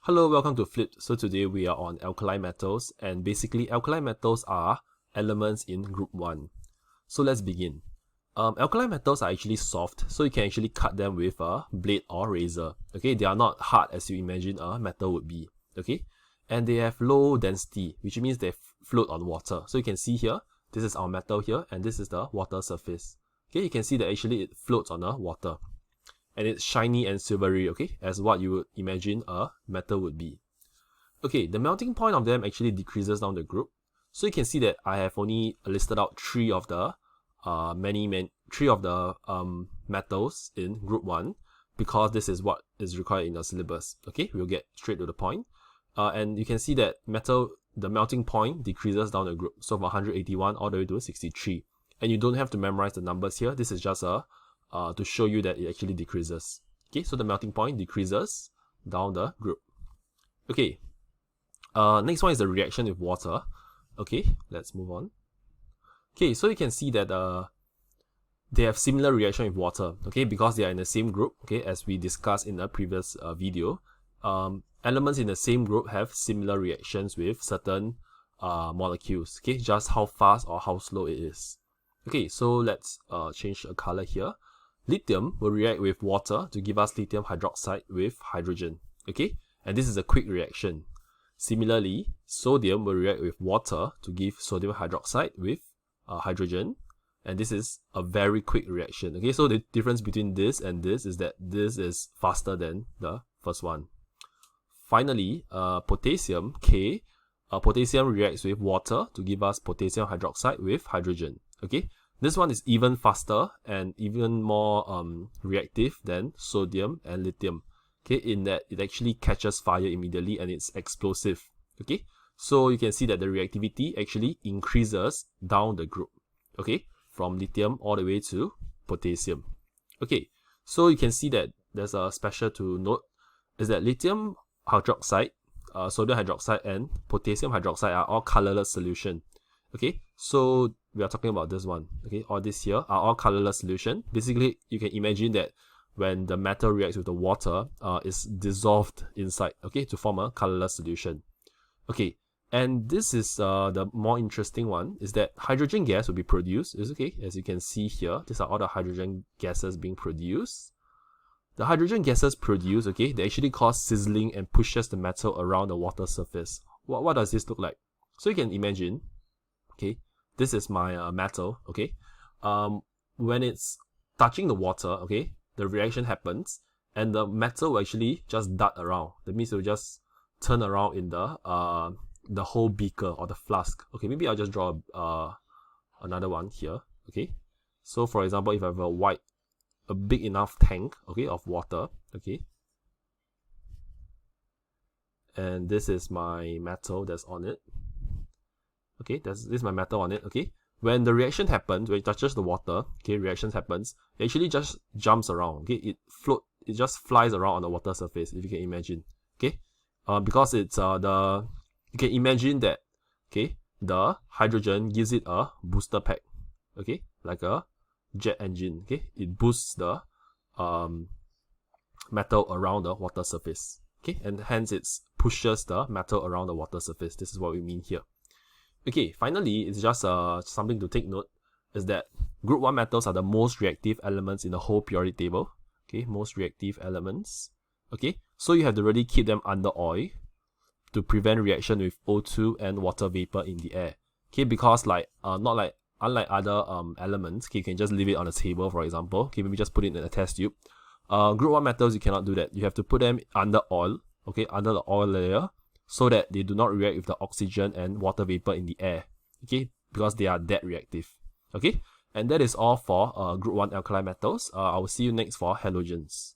Hello, welcome to Flipped. So today we are on alkali metals, and basically alkali metals are elements in group 1. So let's begin. Alkali metals are actually soft, so you can actually cut them with a blade or razor. Okay, they are not hard as you imagine a metal would be. Okay, and they have low density, which means they float on water. So you can see here, this is our metal here, and this is the water surface. Okay, you can see that actually it floats on the water. And it's shiny and silvery, okay, as what you would imagine a metal would be. Okay, the melting point of them actually decreases down the group. So you can see that I have only listed out three of the metals in group 1 because this is what is required in the syllabus. Okay, we'll get straight to the point. And you can see that the melting point decreases down the group. So from 181 all the way to 63. And you don't have to memorize the numbers here. This is just to show you that it actually decreases. Okay, so the melting point decreases down the group. Okay, next one is the reaction with water. Okay, let's move on. Okay, so you can see that they have similar reaction with water. Okay, because they are in the same group. Okay, as we discussed in the previous video, elements in the same group have similar reactions with certain molecules. Okay, just how fast or how slow it is. Okay, so let's change a color here. Lithium will react with water to give us lithium hydroxide with hydrogen. Okay, and this is a quick reaction. Similarly, sodium will react with water to give sodium hydroxide with hydrogen, and this is a very quick reaction. Okay, so the difference between this and this is that this is faster than the first one. Finally, potassium, K, potassium reacts with water to give us potassium hydroxide with hydrogen. Okay, this one is even faster and even more reactive than sodium and lithium. Okay, in that it actually catches fire immediately and it's explosive. Okay, so you can see that the reactivity actually increases down the group. Okay, from lithium all the way to potassium. Okay, so you can see that there's a special to note is that lithium hydroxide, sodium hydroxide, and potassium hydroxide are all colorless solution. Okay, so we are talking about this one. Okay, all this here are all colorless solution. Basically, you can imagine that when the metal reacts with the water, it's dissolved inside, okay, to form a colorless solution. Okay, and this is the more interesting one, is that hydrogen gas will be produced. It's okay, as you can see here, these are all the hydrogen gases being produced. The hydrogen gases produced, okay, they actually cause sizzling and pushes the metal around the water surface. What does this look like? So you can imagine, okay, this is my metal, okay. When it's touching the water, okay, the reaction happens and the metal will actually just dart around. That means it will just turn around in the whole beaker or the flask. Okay, maybe I'll just draw another one here. Okay, so for example, if I have a big enough tank, okay, of water, okay, and this is my metal that's on it. Okay, this is my metal on it. Okay, when the reaction happens, when it touches the water, okay, reactions happens, it actually just jumps around. Okay, it just flies around on the water surface, if you can imagine. Okay, because it's you can imagine that, okay, the hydrogen gives it a booster pack. Okay, like a jet engine. Okay, it boosts the metal around the water surface. Okay, and hence it pushes the metal around the water surface. This is what we mean here. Okay, finally, it's just something to take note, is that group 1 metals are the most reactive elements in the whole periodic table. Okay, most reactive elements. Okay, so you have to really keep them under oil to prevent reaction with O2 and water vapor in the air. Okay, because unlike other elements, okay, you can just leave it on a table, for example. Okay, maybe just put it in a test tube. Group 1 metals, you cannot do that. You have to put them under oil, okay, under the oil layer, so that they do not react with the oxygen and water vapor in the air, okay, because they are that reactive. Okay, and that is all for group 1 alkali metals. I will see you next for halogens.